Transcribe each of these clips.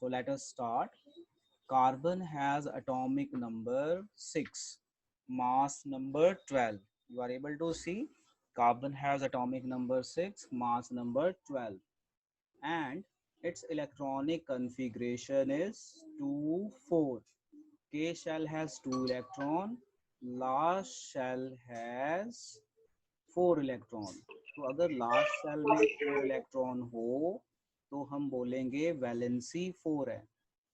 So let us start. Carbon has atomic number 6, mass number 12. You are able to see carbon has atomic number 6, mass number 12, and its electronic configuration is 2 4. K shell has 2 electron, last shell has 4 electron. तो अगर last shell में 4 electron हो तो हम बोलेंगे valency 4 है.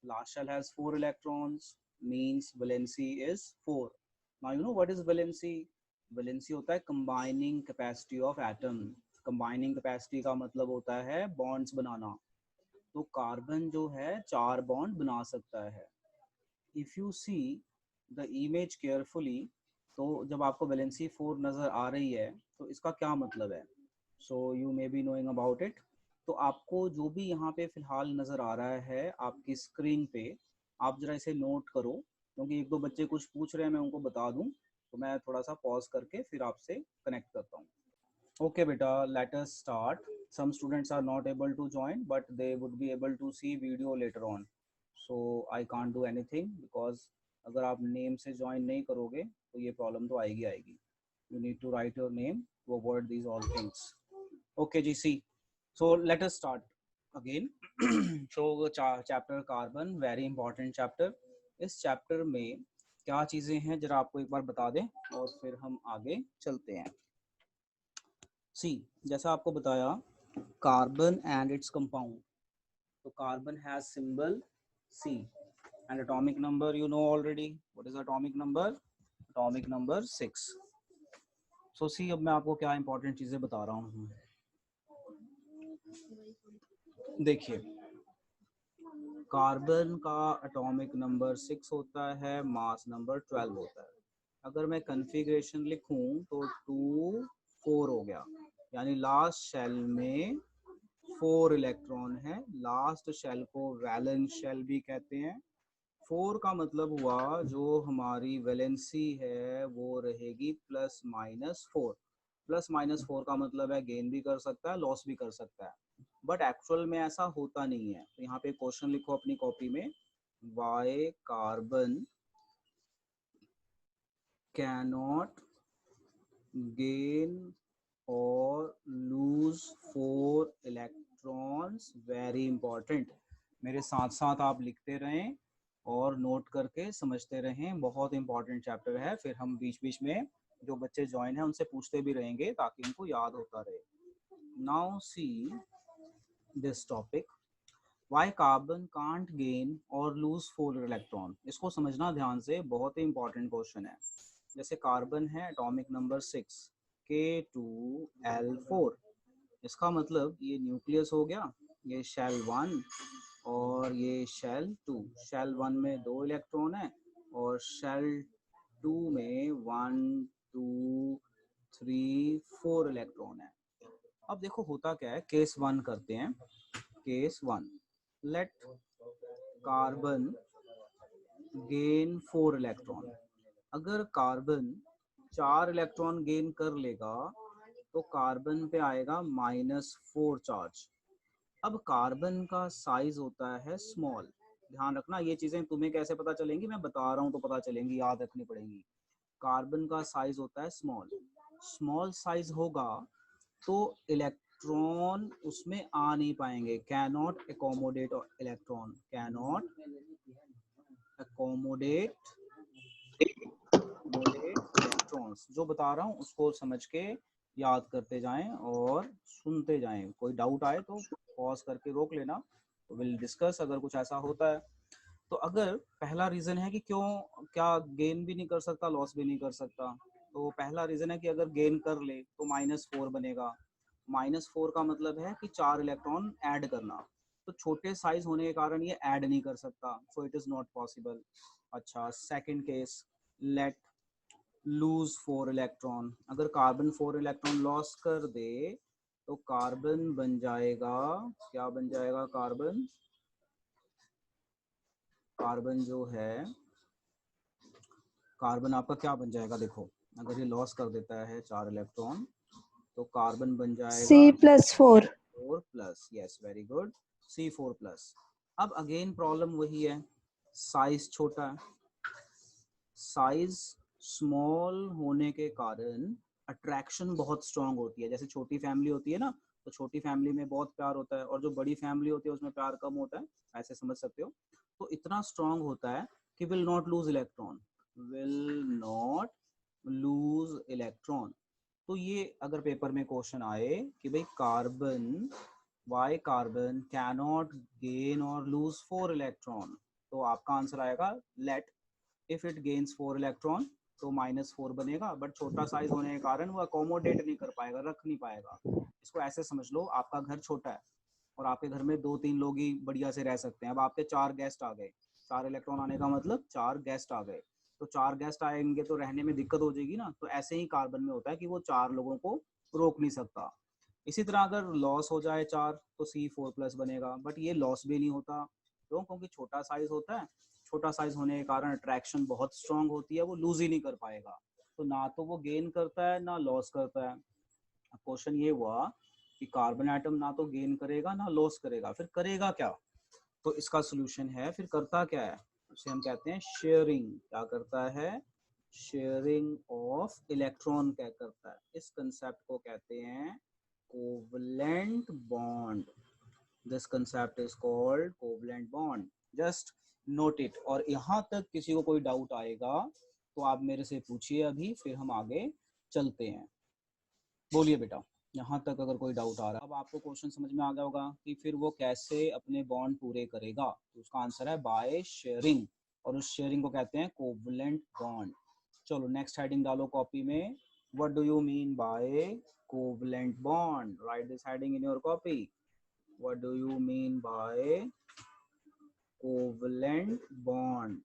Last shell has 4 electrons means valency is 4. Now you know what is valency. Valency होता है combining capacity of atom. Combining capacity का मतलब होता है बॉन्ड्स बनाना. तो कार्बन जो है 4 बॉन्ड बना सकता है. If you see the image carefully, तो जब आपको वैलेंसी 4 नज़र आ रही है तो इसका क्या मतलब है. So you may be knowing about it. तो आपको जो भी यहाँ पे फिलहाल नज़र आ रहा है आपकी स्क्रीन पे, आप जरा इसे नोट करो, क्योंकि एक दो बच्चे कुछ पूछ रहे हैं, मैं उनको बता दूं. तो मैं थोड़ा सा पॉज करके फिर आपसे कनेक्ट करता हूँ. ओके बेटा, let us start. Some students are not able to join but they would be able to see video later on. So I can't do anything because अगर आप नेम से ज्वाइन नहीं करोगे तो ये प्रॉब्लम तो आएगी आएगी. You need to write your name to avoid these all things. Okay, ji, see. So let us start again. So chapter carbon, very important chapter. इस chapter में क्या चीजें हैं जरा आपको एक बार बता दें और फिर हम आगे चलते हैं. See, जैसा आपको बताया carbon and its compound. So carbon has symbol C and atomic number you know already. What is atomic number? Atomic number 6. सो सी, अब मैं आपको क्या इंपॉर्टेंट चीजें बता रहा हूँ. देखिए, कार्बन का एटॉमिक नंबर 6 होता है, मास नंबर 12 होता है. अगर मैं कन्फिग्रेशन लिखूं तो 2 4 हो गया, यानी लास्ट शेल में 4 इलेक्ट्रॉन है. लास्ट शेल को वैलेंस शेल भी कहते हैं. 4 का मतलब हुआ जो हमारी वैलेंसी है वो रहेगी +-4. +-4 का मतलब है गेन भी कर सकता है, लॉस भी कर सकता है, बट एक्चुअल में ऐसा होता नहीं है. तो यहाँ पे क्वेश्चन लिखो अपनी कॉपी में, वाई कार्बन कैनॉट गेन और लूज 4 इलेक्ट्रॉन्स. Very important. मेरे साथ साथ आप लिखते रहें और नोट करके समझते रहें. बहुत इंपॉर्टेंट चैप्टर है. फिर हम बीच बीच में जो बच्चे ज्वाइन हैं उनसे पूछते भी रहेंगे ताकि उनको याद होता रहे. Now see this topic, why carbon can't gain और लूज 4 इलेक्ट्रॉन. इसको समझना ध्यान से, बहुत ही इंपॉर्टेंट क्वेश्चन है. जैसे कार्बन है एटॉमिक नंबर 6, K2L4. इसका मतलब ये न्यूक्लियस हो गया, ये शेल 1 और ये शेल 2. शेल 1 में 2 इलेक्ट्रॉन है और शेल 2 में 1 2 3 4 इलेक्ट्रॉन है. अब देखो होता क्या है, केस 1 करते हैं. Case 1, let carbon gain 4 electron. अगर कार्बन 4 इलेक्ट्रॉन गेन कर लेगा तो कार्बन पे आएगा -4 चार्ज. अब कार्बन का साइज होता है स्मॉल. ध्यान रखना, ये चीजें तुम्हें कैसे पता चलेंगी, मैं बता रहा हूँ तो पता चलेंगी, याद रखनी पड़ेंगी. कार्बन का साइज होता है स्मॉल. स्मॉल साइज होगा तो इलेक्ट्रॉन उसमें आ नहीं पाएंगे. Cannot accommodate electron, cannot accommodate electrons. जो बता रहा हूँ उसको समझ के याद करते जाएं और सुनते जाएं. कोई डाउट आए तो पॉज करके रोक लेना, तो विल डिस्कस अगर कुछ ऐसा होता है. तो अगर पहला रीजन है कि क्यों, क्या गेन भी नहीं कर सकता, लॉस भी नहीं कर सकता. तो पहला रीजन है कि अगर गेन कर ले तो -4 बनेगा. -4 का मतलब है कि 4 इलेक्ट्रॉन ऐड करना. तो छोटे साइज होने के कारण ये ऐड नहीं कर सकता, so it is not possible. अच्छा, second case, let lose 4 electron. अगर कार्बन 4 इलेक्ट्रॉन लॉस कर दे तो कार्बन बन जाएगा, क्या बन जाएगा कार्बन. कार्बन जो है, कार्बन आपका क्या बन जाएगा, देखो अगर ये लॉस कर देता है 4 इलेक्ट्रॉन तो कार्बन बन जाएगा C+4. 4+. Yes, very good, C4+. अब अगेन प्रॉब्लम वही है, साइज छोटा है। साइज स्मॉल होने के कारण अट्रैक्शन बहुत स्ट्रांग होती है। जैसे छोटी फैमिली होती है ना, तो छोटी फैमिली में बहुत प्यार होता है, और जो बड़ी फैमिली होती है उसमें प्यार कम होता है, ऐसे समझ सकते हो। तो इतना स्ट्रांग होता है कि will not lose electron, will not lose electron. तो ये अगर पेपर में क्वेश्चन आए कि भाई carbon, why carbon cannot gain और लूज 4 इलेक्ट्रॉन, तो आपका आंसर आएगा let, if it gains 4 electron तो -4 बनेगा, बट छोटा साइज होने के कारण वो अकोमोडेट नहीं कर पाएगा, रख नहीं पाएगा। इसको ऐसे समझ लो, आपका घर छोटा है और आपके घर में 2-3 लोग ही बढ़िया से रह सकते हैं। अब आपके 4 गेस्ट आ गए, 4 इलेक्ट्रॉन आने का मतलब 4 गेस्ट आ गए, तो 4 गेस्ट आएंगे तो रहने में दिक्कत हो जाएगी ना। तो ऐसे ही कार्बन में होता है कि वो 4 लोगों को रोक नहीं सकता। इसी तरह अगर लॉस हो जाए 4 तो C4+ बनेगा, बट ये लॉस भी नहीं होता। क्यों? क्योंकि छोटा साइज होता है, छोटा साइज होने के कारण अट्रैक्शन बहुत स्ट्रांग होती है, वो लूज ही नहीं कर पाएगा। तो ना तो वो गेन करता है ना लॉस करता है। क्वेश्चन ये हुआ कि कार्बन एटम ना तो गेन करेगा ना लॉस करेगा, फिर करेगा क्या? तो इसका सोल्यूशन है, फिर करता क्या है, उसे हम कहते हैं शेयरिंग। क्या करता है? Sharing of electron. क्या करता है? इस कंसेप्ट को कहते हैं covalent bond. This concept is called covalent bond. Just note it. और यहाँ तक किसी को कोई डाउट आएगा तो आप मेरे से पूछिए अभी, फिर हम आगे चलते हैं। बोलिए बेटा, यहाँ तक अगर कोई डाउट आ रहा है। अब आपको क्वेश्चन समझ में आ गया होगा कि फिर वो कैसे अपने बॉन्ड पूरे करेगा। तो उसका आंसर है बाय शेयरिंग, और उस शेयरिंग को कहते हैं कोवलेंट बॉन्ड। चलो नेक्स्ट हेडिंग डालो कॉपी में। What do you mean by covalent bond? Right this heading in your copy. What do you mean by covalent bond?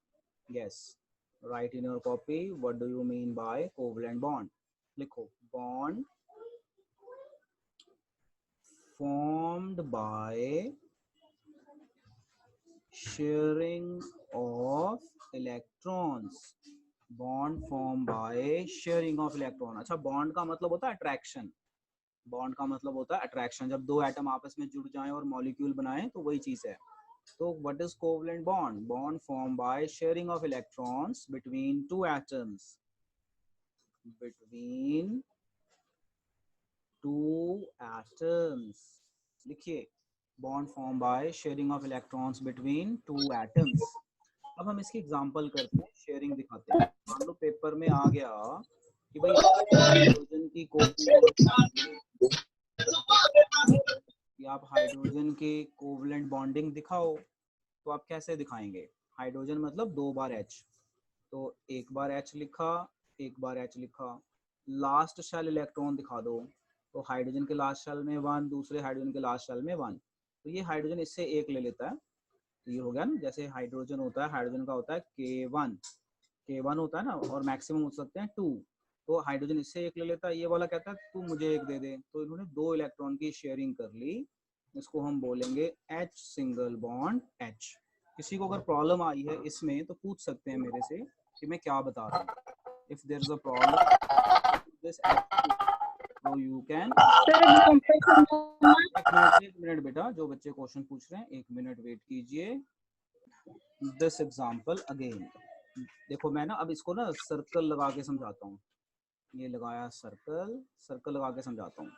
Yes, right in your copy, what do you mean by covalent bond. लिखो, bond formed by sharing of electrons। Bond form by sharing of electron. अच्छा, bond का मतलब होता है attraction. Bond का मतलब होता है अट्रैक्शन, जब दो एटम आपस में जुड़ जाएं और मॉलिक्यूल बनाएं तो वही चीज है। तो what is covalent bond? Bond form by sharing of electrons between two atoms, between two atoms. लिखिए, bond form by sharing of electrons between two atoms. अब हम इसकी एग्जांपल करते हैं, शेयरिंग दिखाते हैं। मान लो पेपर में आ गया कि भाई हाइड्रोजन की कि आप हाइड्रोजन की कोवलेंट बॉन्डिंग दिखाओ, तो आप कैसे दिखाएंगे? हाइड्रोजन मतलब 2 बार H, तो एक बार H लिखा, एक बार H लिखा। लास्ट शेल इलेक्ट्रॉन दिखा दो, तो हाइड्रोजन के लास्ट शेल में 1, दूसरे हाइड्रोजन के लास्ट शेल में 1। तो ये हाइड्रोजन इससे एक ले लेता है, तो ये हो गया ना। जैसे हाइड्रोजन होता है, हाइड्रोजन का होता है K1, K1 होता है ना, और मैक्सिमम हो सकते हैं 2। तो हाइड्रोजन इससे एक ले लेता है, ये वाला कहता है तू मुझे एक दे दे। तो इन्होंने 2 इलेक्ट्रॉन की शेयरिंग कर ली। इसको हम बोलेंगे H सिंगल बॉन्ड H। किसी को अगर प्रॉब्लम आई है इसमें तो पूछ सकते हैं मेरे से कि मैं क्या बता रहा हूँ। If there is a problem this H2, तो यू कैन। एक मिनट बेटा, जो बच्चे क्वेश्चन पूछ रहे हैं 1 मिनट वेट कीजिए। This example again. देखो मैं ना अब इसको ना सर्कल लगा के समझाता हूँ। ये लगाया सर्कल, सर्कल लगा के समझाता हूँ।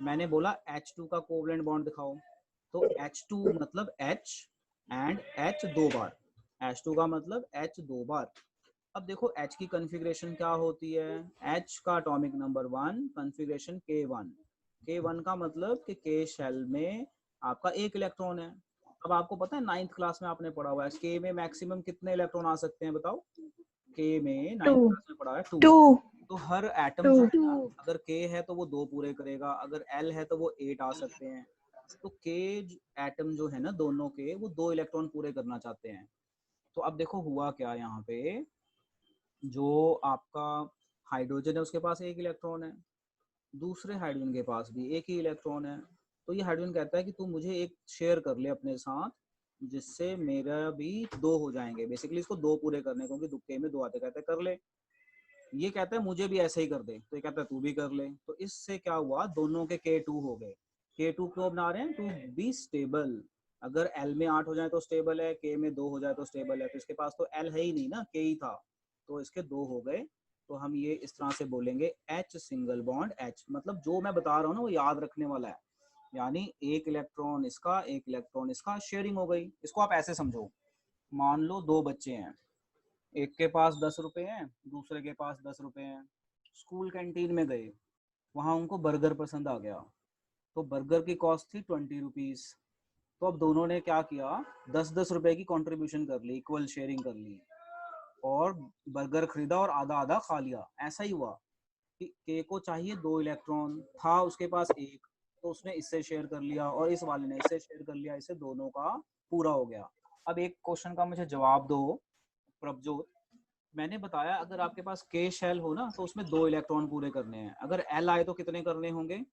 मैंने बोला H2 का कोवलेंट बॉन्ड दिखाओ, तो H2 मतलब H and H 2 bar. H2 का मतलब H 2 बार। अब देखो H की कॉन्फ़िगरेशन क्या होती है? H का atomic number 1, configuration K1। K1 का मतलब कि K शेल में आपका एक इलेक्ट्रॉन है। अब आपको पता है 9th क्लास में आपने पढ़ा हुआ है K में मैक्सिमम कितने इलेक्ट्रॉन आ सकते हैं, बताओ? K में 9th क्लास में पढ़ा है 2। तो हर एटम जो है ना, अगर K है तो वो 2 पूरे करेगा, अगर L है तो वो 8 आ सकते हैं। तो K एटम जो है ना, दोनों के वो 2 इलेक्ट्रॉन पूरे करना चाहते हैं। तो अब देखो हुआ क्या यहाँ पे, जो आपका हाइड्रोजन है उसके पास एक इलेक्ट्रॉन है, दूसरे हाइड्रोजन के पास भी एक ही इलेक्ट्रॉन है। तो ये हाइड्रोजन कहता है कि तू मुझे एक शेयर कर ले अपने साथ, जिससे मेरा भी 2 हो जाएंगे। बेसिकली इसको 2 पूरे करने, क्योंकि दुक्के में 2 आते, कहते हैं कर ले। ये कहता है मुझे भी ऐसे ही कर दे, तो ये कहता है तू भी कर ले। तो इससे क्या हुआ, दोनों के K2 हो गए। K2 क्यों बना रहे हैं? To be stable. अगर L में 8 हो जाए तो स्टेबल है, K में 2 हो जाए तो स्टेबल है। तो इसके पास तो L है ही नहीं ना, K ही था, तो इसके 2 हो गए। तो हम ये इस तरह से बोलेंगे H सिंगल बॉन्ड H। मतलब जो मैं बता रहा हूँ ना वो याद रखने वाला है, यानी एक इलेक्ट्रॉन इसका, एक इलेक्ट्रॉन इसका, शेयरिंग हो गई। इसको आप ऐसे समझो, मान लो दो बच्चे हैं, एक के पास 10 रुपए हैं, दूसरे के पास 10 रुपए हैं। स्कूल कैंटीन में गए, वहां उनको बर्गर पसंद आ गया, तो बर्गर की कॉस्ट थी 20 रुपीज। तो अब दोनों ने क्या किया, 10-10 रुपए की कंट्रीब्यूशन कर ली, इक्वल शेयरिंग कर ली, और बर्गर खरीदा और आधा आधा खा लिया। ऐसा ही हुआ कि के को चाहिए 2 इलेक्ट्रॉन, था उसके पास एक, तो उसने इससे शेयर कर लिया और इस वाले ने इससे शेयर कर लिया, इससे दोनों का पूरा हो गया। अब एक क्वेश्चन का मुझे जवाब दो प्रभजोत। मैंने बताया अगर आपके पास के शेल हो ना तो उसमें 2 इलेक्ट्रॉन पूरे करने हैं, अगर एल आए तो कितने करने होंगे?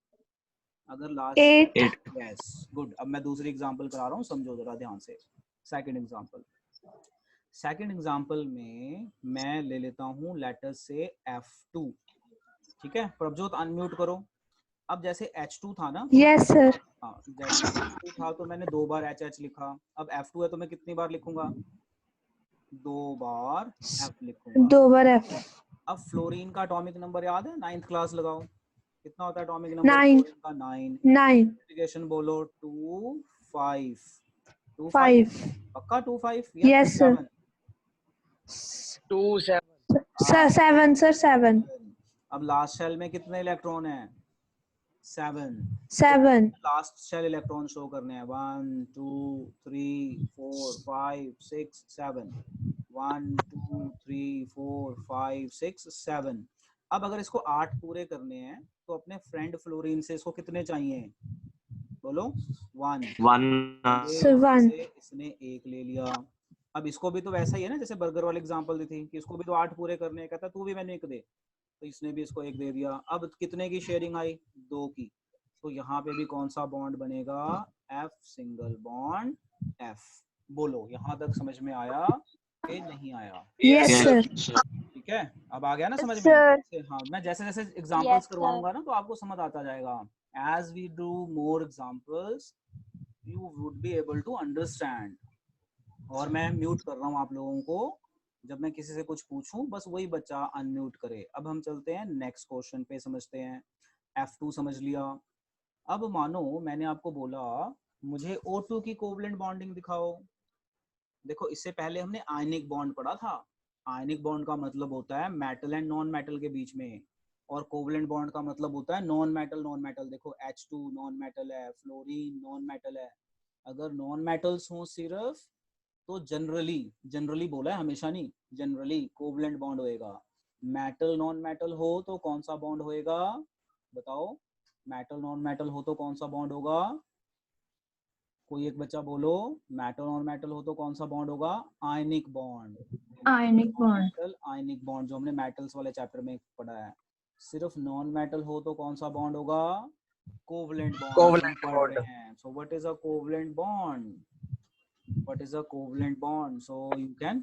अगर लास्ट 8। Yes good. अब मैं दूसरी एग्जांपल करा रहा हूँ, समझो जरा ध्यान से। सेकंड एग्जांपल में मैं ले लेता हूँ लेटर से F2। ठीक है प्रभजोत, अनम्यूट करो। अब जैसे H2 था ना, यस सर। हाँ जैसे H2 था तो मैंने 2 बार HH लिखा। अब F2 है तो मैं कितनी बार लिखूंगा? 2 बार F लिखूंगा। 2 बार F। अब फ्लोरीन का एटॉमिक नंबर याद है? 9th क्लास लगाओ, कितना होता है एटॉमिक नंबर 9। फ्लोरीन का? 9। 9। मल्टीप्लिकेशन बोलो, 2 5 2 5 5। पक्का 2 5 या 2 यस सर। 7? 2 7 sir 7 sir 7। अब लास्ट शेल में कितने इलेक्ट्रॉन हैं? 7। 7। लास्ट शेल इलेक्ट्रॉन शो करने हैं, 1 2 3 4 5 6 7। 1 2 3 4 5 6 7। अब अगर इसको 8 पूरे करने हैं तो अपने फ्रेंड फ्लोरीन से इसको कितने चाहिए? बोलो 1। 1 सर 1। से इसने 1 ले लिया। अब इसको भी तो वैसा ही है ना जैसे बर्गर वाले एग्जांपल दी थी कि इसको भी तो 8 पूरे करने हैं, कहता तू भी मैंने 1 दे, तो इसने भी इसको 1 दे दिया। अब कितने की शेयरिंग आई? 2 की। तो यहाँ पे भी कौन सा बॉन्ड बनेगा? F single bond F। बोलो यहाँ तक समझ में आया कि नहीं आया? Yes sir. ठीक है, अब आ गया ना समझ में? सर। हाँ मैं जैसे जैसे एग्जांपल्स करवाऊंगा ना तो आपको समझ आता जाएगा। As we do more examples you would be able to understand. और मैं म्यूट कर रहा हूँ आप लोगों को, जब मैं किसी से कुछ पूछूं बस वही बच्चा अनम्यूट करे। अब हम चलते हैं नेक्स्ट क्वेश्चन पे, समझते हैं। F2 समझ लिया। अब मानो मैंने आपको बोला मुझे O2 की कोवलेंट बॉन्डिंग दिखाओ। देखो इससे पहले हमने आयनिक बॉन्ड पढ़ा था। आयनिक बॉन्ड का मतलब होता है मेटल एंड नॉन मेटल के बीच में, और कोवलेंट बॉन्ड का मतलब होता है नॉन मेटल। देखो H2 नॉन मेटल है, फ्लोरीन नॉन मेटल है। अगर नॉन मेटल्स हो सिर्फ तो जनरली बोला है, हमेशा नहीं, जनरली कोवलेंट बॉन्ड होएगा। मेटल नॉन मेटल हो तो कौन सा बॉन्ड होएगा? बताओ, मेटल नॉन मेटल हो तो कौन सा बॉन्ड होगा? कोई एक बच्चा बोलो, मेटल नॉन मेटल हो तो कौन सा बॉन्ड होगा? Ionic bond. Ionic bond. Metal ionic bond जो हमने मेटल्स वाले चैप्टर में पढ़ा है। सिर्फ नॉन मेटल हो तो कौन सा बॉन्ड होगा? कोवलेंट बॉन्ड, जो हम पढ़ रहे हैं। So what is a covalent bond? What is a covalent bond? So you can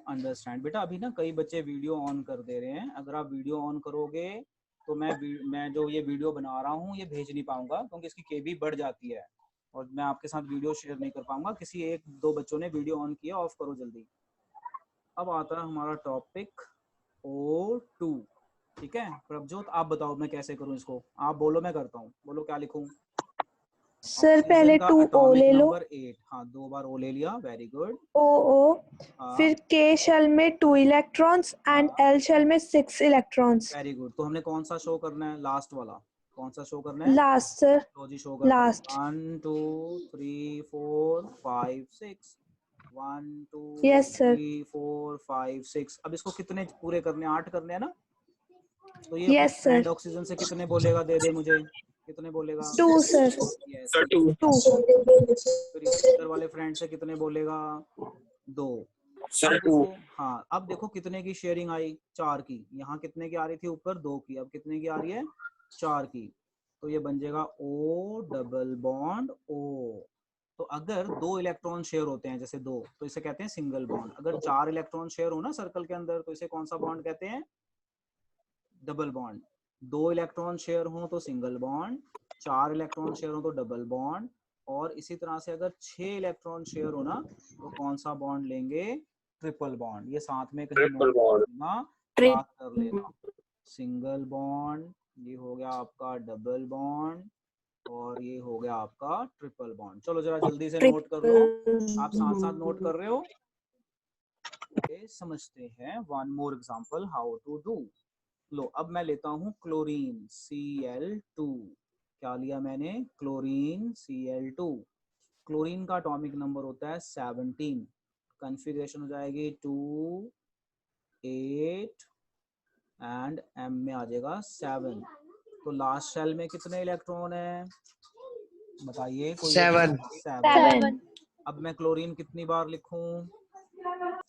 understand। बेटा अभी ना कई बच्चे वीडियो ऑन कर दे रहे हैं, अगर आप वीडियो ऑन करोगे तो मैं जो ये वीडियो बना रहा हूँ ये भेज नहीं पाऊंगा क्योंकि इसकी केबी बढ़ जाती है और मैं आपके साथ वीडियो शेयर नहीं कर पाऊंगा। किसी 1-2 बच्चों ने वीडियो ऑन किया, ऑफ करो जल्दी। अब आता है हमारा टॉपिक O2। ठीक है प्रभजोत, आप बताओ मैं कैसे करूँ इसको? आप बोलो, मैं करता हूँ। बोलो क्या लिखूँ? सर पहले 2 O ले लो। नंबर 8। हाँ 2 बार O ले लिया, वेरी गुड। O। फिर K शेल में 2 इलेक्ट्रॉन्स एंड L शेल में 6 इलेक्ट्रॉन्स। Very good. तो हमने कौन सा शो करना है? लास्ट वाला। कौन सा शो करना है? Last sir. तो जी शो करता लास्ट। हूँ। 1 2 3 4 5 6। 1 2 यस सर। 3 4 5 6। अब इसको कितने पूरे करने हैं? 8 करने हैं ना? तो ये अपने यस फ्रेंड सर। ऑक्सीजन से कितने बोलेगा? दे दे मुझे, कितने बोलेगा? 2 सर। यस। 2। फिर इधर वाले फ्रेंड से कितने बोलेगा? 2। अब देखो, हाँ अब देखो कितने की शेयरिंग आई? 4 की। यहाँ कितने की आ रही थी ऊपर? 2 की। अब कितने की आ रही है? 4 की। तो ये बन जाएगा O डबल बॉन्ड O। तो अगर 2 इलेक्ट्रॉन शेयर होते हैं जैसे 2, तो इसे कहते हैं सिंगल बॉन्ड। अगर 4 इलेक्ट्रॉन शेयर हो ना सर्कल के अंदर तो इसे कौन सा बॉन्ड कहते हैं? Double bond. 2 इलेक्ट्रॉन शेयर हो तो सिंगल बॉन्ड, 4 इलेक्ट्रॉन शेयर हो तो डबल बॉन्ड, और इसी तरह से अगर 6 इलेक्ट्रॉन शेयर हो ना तो कौन सा बॉन्ड लेंगे? Triple bond. ये साथ में कहीं नोट कर लेना, याद कर लेना। सिंगल बॉन्ड, ये हो गया आपका डबल बॉन्ड, और ये हो गया आपका ट्रिपल बॉन्ड। चलो जरा जल्दी से नोट कर लो। आप साथ साथ नोट कर रहे हो? ओके, समझते हैं one more example how to do. लो अब मैं लेता हूँ क्लोरीन Cl2। क्या लिया मैंने? Chlorine Cl2। क्लोरीन का एटॉमिक नंबर होता है 17। कॉन्फ़िगरेशन हो जाएगी 2 8 एंड M में आ जाएगा 7। तो लास्ट शेल में कितने इलेक्ट्रॉन है बताइए कोई? 7 7 अब मैं क्लोरीन कितनी बार लिखूं?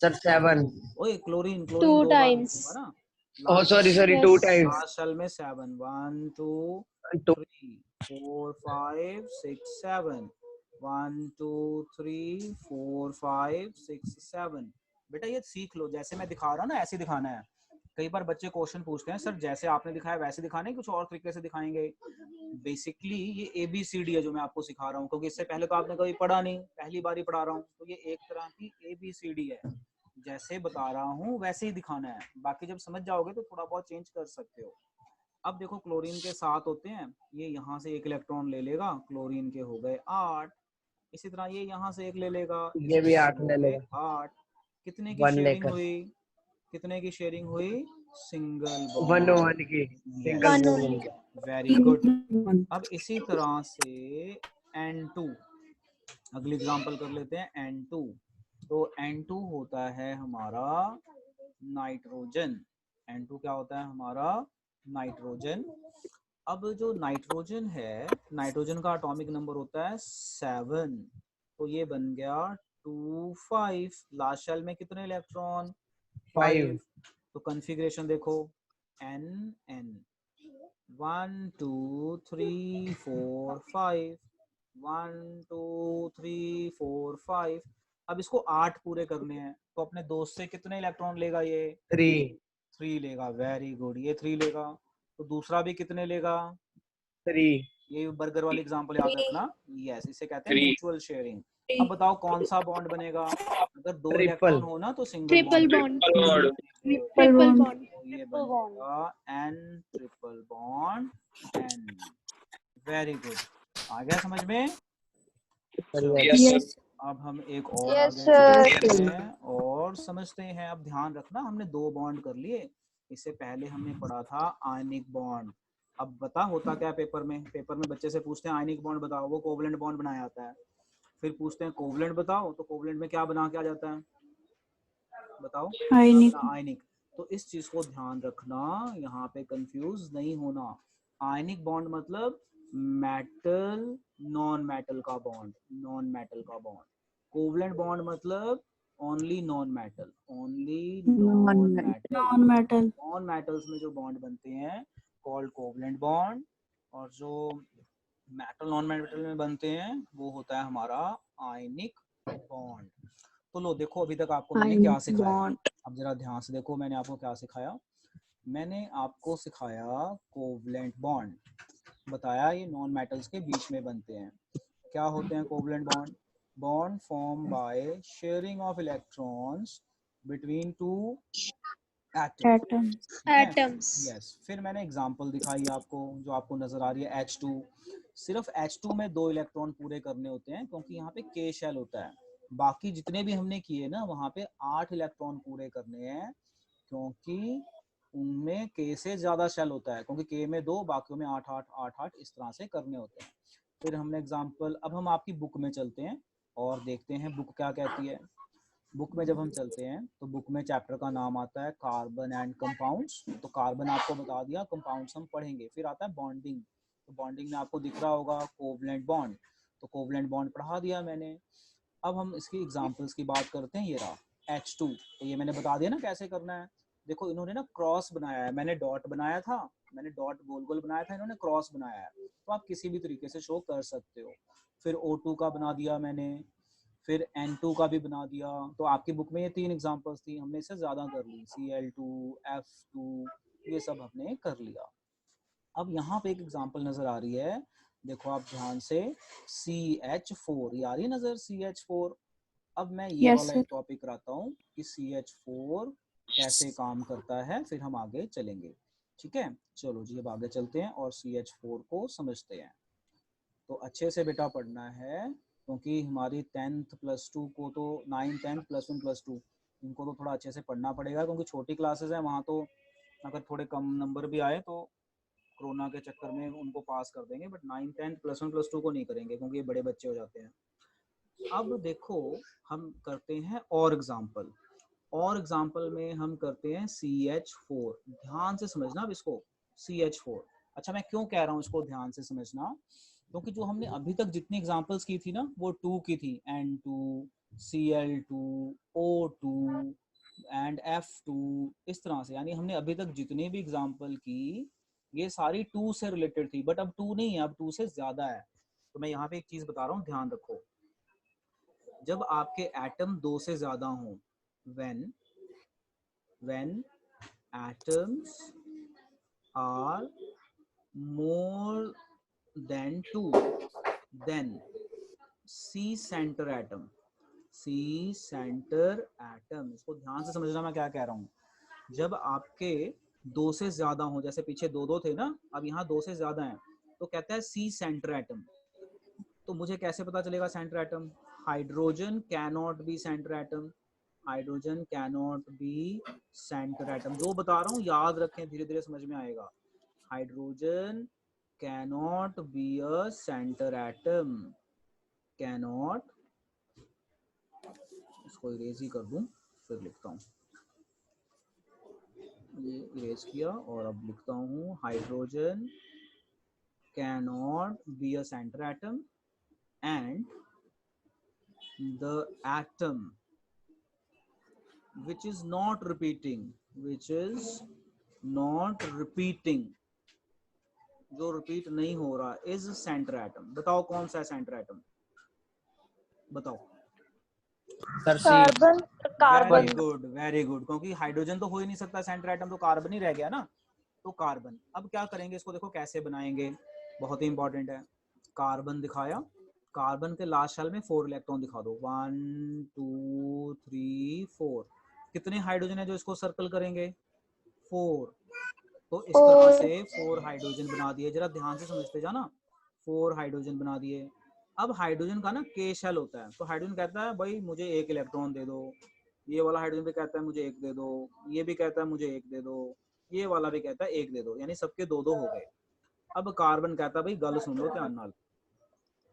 सर 7 ओए क्लोरीन 2 दो बार times. लिखूंगा ना। Oh sorry sorry Yes. 2 times last shell में 7 1 2 2 3 4 5 6 7 1 2 3 4 5 6 7। बेटा ये सीख लो, जैसे मैं दिखा रहा हूँ ना ऐसे ही दिखाना है। कई बार बच्चे क्वेश्चन पूछते हैं सर जैसे आपने दिखाया वैसे दिखाने, कुछ और तरीके से दिखाएंगे। बेसिकली ये ABCD है जो मैं आपको सिखा रहा हूँ, क्योंकि इससे पहले तो आपने कभी पढ़ा नहीं, पहली बार ही पढ़ा रहा हूँ। तो ये एक तरह की ABCD है, जैसे बता रहा हूँ वैसे ही दिखाना है। बाकी जब समझ जाओगे तो थोड़ा बहुत चेंज कर सकते हो। अब देखो क्लोरीन के 7 होते हैं, ये यहाँ से एक इलेक्ट्रॉन ले लेगा, क्लोरीन के हो गए 8। इसी तरह ये यहाँ से एक ले लेगा, ये भी 8 ले हो गए लेगा 8। कितने की 1 शेयरिंग लेकर हुई? कितने की शेयरिंग हुई? Single 1 bond. 1 की yes, single One bond only. होगा। Very good. अब इसी तरह से N2, अगली एग्जांपल कर लेते हैं N2। तो N2 होता है हमारा नाइट्रोजन। N2 क्या होता है हमारा? नाइट्रोजन। अब जो नाइट्रोजन है, नाइट्रोजन का एटॉमिक नंबर होता है 7। तो ये बन गया 2 5। लास्ट शेल में कितने इलेक्ट्रॉन? 5। 5 तो कॉन्फ़िगरेशन देखो N N 1 2 3 4 5 1 2 3 4 5। अब इसको 8 पूरे करने हैं, तो अपने दोस्त से कितने इलेक्ट्रॉन लेगा ये? 3 3 लेगा, वेरी गुड। ये 3 लेगा, तो दूसरा भी कितने लेगा? 3 ये बर्गर वाली एग्जांपल याद रखना। यस, इसे कहते हैं 3 म्यूचुअल शेयरिंग। अब बताओ कौन सा बॉन्ड बनेगा? अगर 2 ट्रिपल इलेक्ट्रॉन हो ना तो सिंगल Triple बॉन्ड। bond. तो Triple bond. ये बनेगा N triple bond N। Very good, आ गया समझ में? चलो Yes. अब हम एक और Yes, आगे sir. चलते हैं और समझते हैं। अब ध्यान रखना, हमने 2 बॉन्ड कर लिए। इससे पहले हमने पढ़ा था आयनिक बॉन्ड। अब बता होता क्या पेपर में? पेपर में बच्चे से पूछते हैं आयनिक बॉन्ड बताओ, वो कोवलेंट बॉन्ड बनाया जाता है। फिर पूछते हैं कोवलेंट बताओ, तो कोवलेंट में क्या बना के आ जाता है बताओ? Ionic. आयनिक। तो इस चीज को ध्यान रखना, यहाँ पे कंफ्यूज नहीं होना। आयनिक बॉन्ड मतलब मेटल नॉन मेटल का बॉन्ड, नॉन मेटल का बॉन्ड। कोवलेंट बॉन्ड मतलब only non metal, only non metal. Non-metal. Non metals में जो बॉन्ड बनते हैं कॉल्ड कोवलेंट बॉन्ड, और जो मेटल नॉन मेटल में बनते हैं वो होता है हमारा आयनिक बॉन्ड। तो लो देखो अभी तक आपको मैंने क्या Ionic सिखाया। bond. अब जरा ध्यान से देखो मैंने आपको क्या सिखाया। मैंने आपको सिखाया कोवलेंट बॉन्ड, बताया ये नॉन मेटल्स के बीच में बनते हैं। क्या होते हैं covalent bond? Bond form by sharing of electrons between 2 atoms. Atoms. atoms। Yes, फिर मैंने एग्जांपल दिखाई आपको, जो आपको नजर आ रही है H2। सिर्फ H2 में 2 इलेक्ट्रॉन पूरे करने होते हैं, क्योंकि यहाँ पे K शेल होता है। बाकी जितने भी हमने किए ना वहाँ पे 8 इलेक्ट्रॉन पूरे करने हैं, क्योंकि उनमें K से ज्यादा शेल होता है, क्योंकि K में 2, बाकियों में 8 8 8 8 इस तरह से करने होते हैं। फिर हमने एग्जाम्पल, अब हम आपकी बुक में चलते हैं और देखते हैं बुक क्या कहती है। बुक में जब हम चलते हैं तो बुक में चैप्टर का नाम आता है कार्बन एंड कंपाउंड्स। तो कार्बन आपको बता दिया, कंपाउंड्स हम पढ़ेंगे। फिर आता है बॉन्डिंग। तो बॉन्डिंग में आपको दिख रहा होगा कोवलेंट बॉन्ड, तो कोवलेंट बॉन्ड पढ़ा दिया मैंने। अब हम इसकी एग्जांपल्स की बात करते हैं। ये रहा H2, तो ये मैंने बता दिया ना कैसे करना है। देखो इन्होंने ना क्रॉस बनाया है, मैंने डॉट बनाया था, मैंने डॉट गोल गोल बनाया था, इन्होंने क्रॉस बनाया है। तो आप किसी भी तरीके से शो कर सकते हो। फिर O2 का बना दिया मैंने, फिर N2 का भी बना दिया। तो आपकी बुक में ये 3 एग्जांपल्स थी, हमने इससे ज़्यादा कर ली, Cl2, F2, ये सब हमने कर लिया। अब यहाँ पे एक एग्जांपल नज़र आ रही है, देखो आप ध्यान से, CH4 ये आ रही है नजर, CH4। अब मैं ये Yes, वाला sir. एक टॉपिक कराता हूँ कि CH4 कैसे काम करता है, फिर हम आगे चलेंगे। ठीक है, चलो जी अब आगे चलते हैं और CH4 को समझते हैं। तो अच्छे से बेटा पढ़ना है, क्योंकि हमारी 10th +2 को तो 9 10 +1 +2 इनको तो थोड़ा अच्छे से पढ़ना पड़ेगा, क्योंकि छोटी क्लासेस है, वहाँ तो अगर थोड़े कम नंबर भी आए तो कोरोना के चक्कर में उनको पास कर देंगे, बट 9 10 +1 +2 को नहीं करेंगे, क्योंकि ये बड़े बच्चे हो जाते हैं। अब देखो हम करते हैं और एग्जाम्पल में हम करते हैं CH4। ध्यान से समझना अब इसको, CH4। अच्छा मैं क्यों कह रहा हूँ इसको ध्यान से समझना, क्योंकि जो हमने अभी तक जितनी एग्जाम्पल्स की थी ना वो 2 की थी, N2 Cl2 O2 and F2, इस तरह से। यानी हमने अभी तक जितनी भी एग्जाम्पल की ये सारी 2 से रिलेटेड थी, बट अब 2 नहीं है, अब 2 से ज्यादा है। तो मैं यहाँ पे एक चीज बता रहा हूँ, ध्यान रखो। जब आपके एटम 2 से ज्यादा हों, when atoms are more than 2, then C center atom, इसको ध्यान से समझना मैं क्या कह रहा हूँ। जब आपके 2 से ज्यादा हो, जैसे पीछे 2 थे ना, अब यहाँ 2 से ज्यादा है, तो कहता है C सेंटर एटम। तो मुझे कैसे पता चलेगा centre atom? Hydrogen can not be centre atom, hydrogen can not be centre atom. जो बता रहा हूँ याद रखें, धीरे धीरे समझ में आएगा। Hydrogen cannot be a centre atom, cannot. इसको इरेज ही कर दूं, फिर लिखता हूँ। ये इरेज किया और अब लिखता हूँ, hydrogen cannot be a centre atom and the atom which is not repeating, जो रिपीट नहीं हो रहा, इज सेंटर एटम। बताओ कौन सा है सेंटर एटम, बताओ। सर सी। Carbon. Very Carbon. Good very good, क्योंकि हाइड्रोजन तो हो ही नहीं सकता सेंटर एटम, तो कार्बन ही रह गया ना, तो कार्बन। अब क्या करेंगे इसको, देखो कैसे बनाएंगे, बहुत ही इंपॉर्टेंट है। कार्बन दिखाया, कार्बन के लास्ट शेल में 4 इलेक्ट्रॉन दिखा दो, 1 2 3 4। कितने हाइड्रोजन है जो इसको सर्कल करेंगे? 4। तो इस तरह से 4 हाइड्रोजन बना दिए, जरा ध्यान से समझते जाना। 4 हाइड्रोजन बना दिए। अब हाइड्रोजन का ना K शेल होता है, तो हाइड्रोजन कहता है भाई मुझे 1 इलेक्ट्रॉन दे दो, ये वाला हाइड्रोजन भी कहता है मुझे 1 दे दो, ये भी कहता है मुझे 1 दे दो, ये वाला भी कहता है 1 दे दो, यानी सबके 2 हो गए। अब कार्बन कहता है भाई गल सुन लो ध्यान नाल,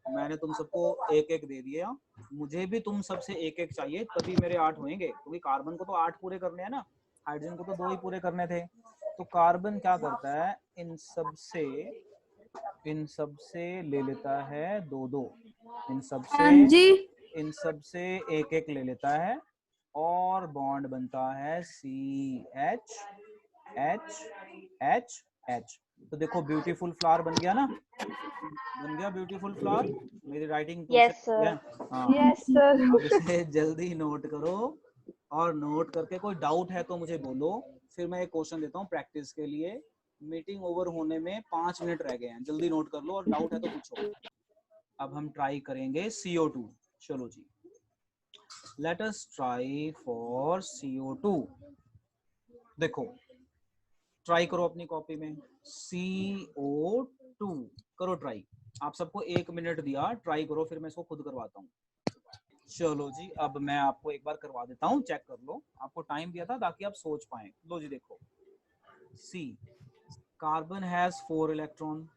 मैंने तुम सबको 1 दे दिया, मुझे भी तुम सबसे 1 चाहिए, तभी मेरे 8 होंगे, क्योंकि कार्बन को तो 8 पूरे करने हैं ना, हाइड्रोजन को तो 2 ही पूरे करने थे। तो कार्बन क्या करता है, इन सब से ले लेता है 2 इन सब से 1 ले लेता है, और बॉन्ड बनता है CH H H। तो देखो ब्यूटीफुल फ्लावर बन गया ना, बन गया ब्यूटीफुल फ्लावर। मेरी राइटिंग तुमसे Yes, sir. है। हाँ, Yes, sir. अब इसे जल्दी नोट करो, और नोट करके कोई डाउट है तो मुझे बोलो, फिर मैं एक क्वेश्चन देता हूँ प्रैक्टिस के लिए। मीटिंग ओवर होने में 5 मिनट रह गए हैं, जल्दी नोट कर लो, और डाउट है तो पूछो। अब हम ट्राई करेंगे CO2। चलो जी, let us try for CO2। देखो ट्राई करो अपनी कॉपी में, CO2 करो ट्राई। आप सबको 1 मिनट दिया, ट्राई करो, फिर मैं इसको खुद करवाता हूँ। चलो जी, अब मैं आपको एक बार करवा देता हूँ, चेक कर लो। आपको टाइम दिया था ताकि आप सोच पाए। लो जी देखो, सी कार्बन हैज 4 इलेक्ट्रॉन,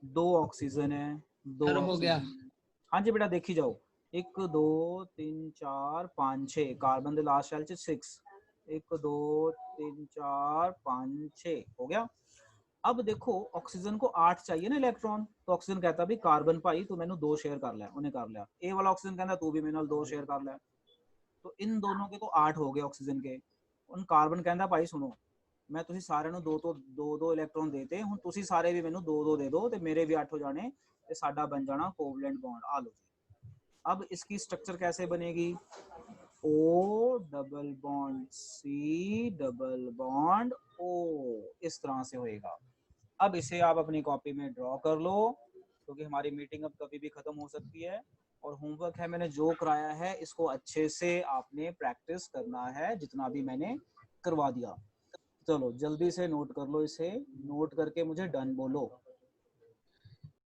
2 ऑक्सीजन है, 2 सर हो गया। ऑक्सीजन। हाँ जी बेटा देखी जाओ, 1 2 3 4 5 6, कार्बन दे लास्ट शेल च 6, 1 2 3 4 5 6 हो गया। अब देखो ऑक्सीजन को 8 चाहिए ना इलेक्ट्रॉन, तो ऑक्सीजन कहता भी कार्बन भाई तू मैंने 2 शेयर कर लिया, उन्हें कर लिया। ए वाला ऑक्सीजन कहता तू भी मेरे नाल 2 शेयर कर लिया, तो इन दोनों के तो 8 हो गए ऑक्सीजन के। उन कार्बन कहता भाई सुनो, मैं तुसी सारे ਨੂੰ 2 इलेक्ट्रॉन देते, हुण तुसी सारे भी मैनू 2 दे दो, ते मेरे भी 8 हो जाने, ते साडा बन जाना कोवलेंट बॉन्ड। आ लो जी, अब इसकी स्ट्रक्चर कैसे बनेगी, O double bond C double bond O, इस तरह से होएगा। अब इसे आप अपनी कॉपी में ड्रॉ कर लो, क्योंकि हमारी मीटिंग अब कभी भी खत्म हो सकती है। और होमवर्क है, मैंने जो कराया है इसको अच्छे से आपने प्रैक्टिस करना है, जितना भी मैंने करवा दिया। चलो जल्दी से नोट कर लो, इसे नोट करके मुझे डन बोलो।